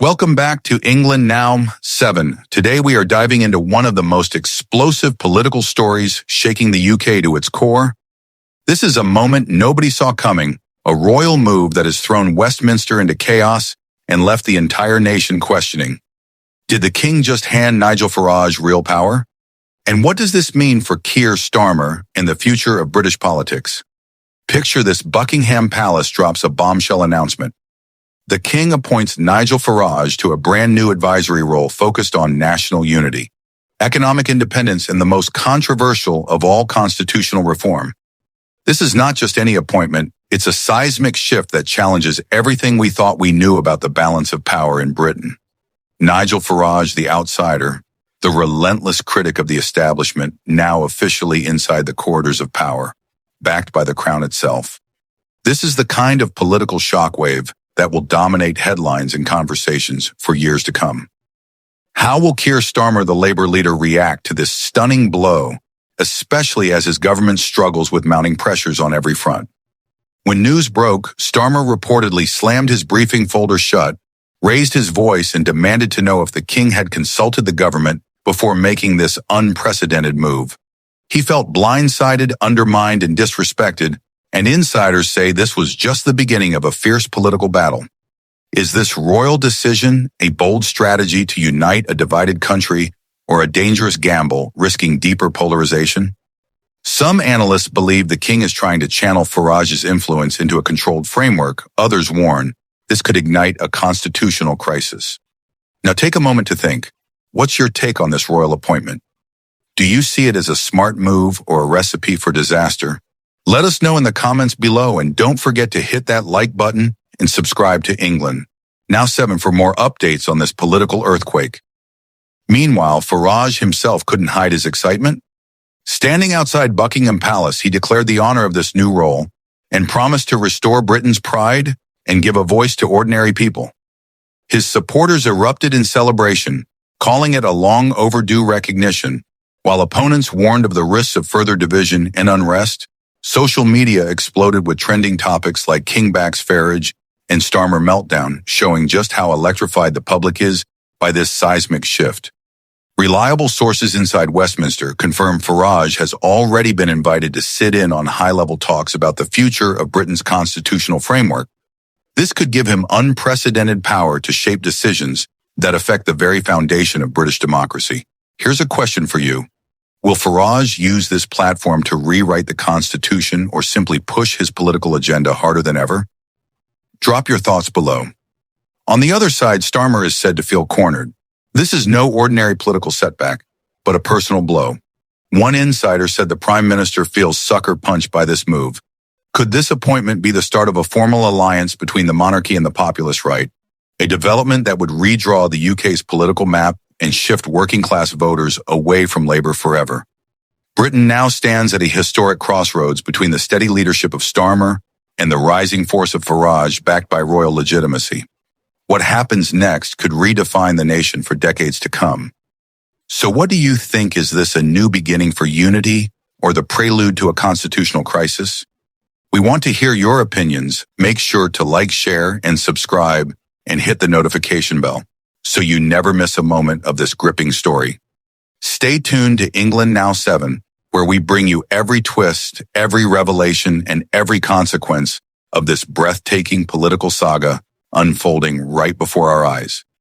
Welcome back to England Now 7. Today we are diving into one of the most explosive political stories shaking the UK to its core. This is a moment nobody saw coming, a royal move that has thrown Westminster into chaos and left the entire nation questioning. Did the king just hand Nigel Farage real power? And what does this mean for Keir Starmer and the future of British politics? Picture this: Buckingham Palace drops a bombshell announcement. The king appoints Nigel Farage to a brand new advisory role focused on national unity, economic independence, and the most controversial of all constitutional reform. This is not just any appointment, it's a seismic shift that challenges everything we thought we knew about the balance of power in Britain. Nigel Farage, the outsider, the relentless critic of the establishment, now officially inside the corridors of power, backed by the crown itself. This is the kind of political shockwave that will dominate headlines and conversations for years to come. How will Keir Starmer, the Labour leader, react to this stunning blow, especially as his government struggles with mounting pressures on every front? When news broke, Starmer reportedly slammed his briefing folder shut, raised his voice, and demanded to know if the king had consulted the government before making this unprecedented move. He felt blindsided, undermined, and disrespected, and insiders say this was just the beginning of a fierce political battle. Is this royal decision a bold strategy to unite a divided country, or a dangerous gamble risking deeper polarization? Some analysts believe the king is trying to channel Farage's influence into a controlled framework. Others warn this could ignite a constitutional crisis. Now take a moment to think. What's your take on this royal appointment? Do you see it as a smart move or a recipe for disaster? Let us know in the comments below, and don't forget to hit that like button and subscribe to England Now 7 for more updates on this political earthquake. Meanwhile, Farage himself couldn't hide his excitement. Standing outside Buckingham Palace, he declared the honor of this new role and promised to restore Britain's pride and give a voice to ordinary people. His supporters erupted in celebration, calling it a long overdue recognition, while opponents warned of the risks of further division and unrest. Social media exploded with trending topics like King backs Farage and Starmer meltdown, showing just how electrified the public is by this seismic shift. Reliable sources inside Westminster confirm Farage has already been invited to sit in on high-level talks about the future of Britain's constitutional framework. This could give him unprecedented power to shape decisions that affect the very foundation of British democracy. Here's a question for you. Will Farage use this platform to rewrite the Constitution or simply push his political agenda harder than ever? Drop your thoughts below. On the other side, Starmer is said to feel cornered. This is no ordinary political setback, but a personal blow. One insider said the Prime Minister feels sucker punched by this move. Could this appointment be the start of a formal alliance between the monarchy and the populist right, a development that would redraw the UK's political map and shift working-class voters away from Labour forever? Britain now stands at a historic crossroads between the steady leadership of Starmer and the rising force of Farage, backed by royal legitimacy. What happens next could redefine the nation for decades to come. So what do you think? Is this a new beginning for unity or the prelude to a constitutional crisis? We want to hear your opinions. Make sure to like, share, and subscribe, and hit the notification bell so you never miss a moment of this gripping story. Stay tuned to England Now 7, where we bring you every twist, every revelation, and every consequence of this breathtaking political saga unfolding right before our eyes.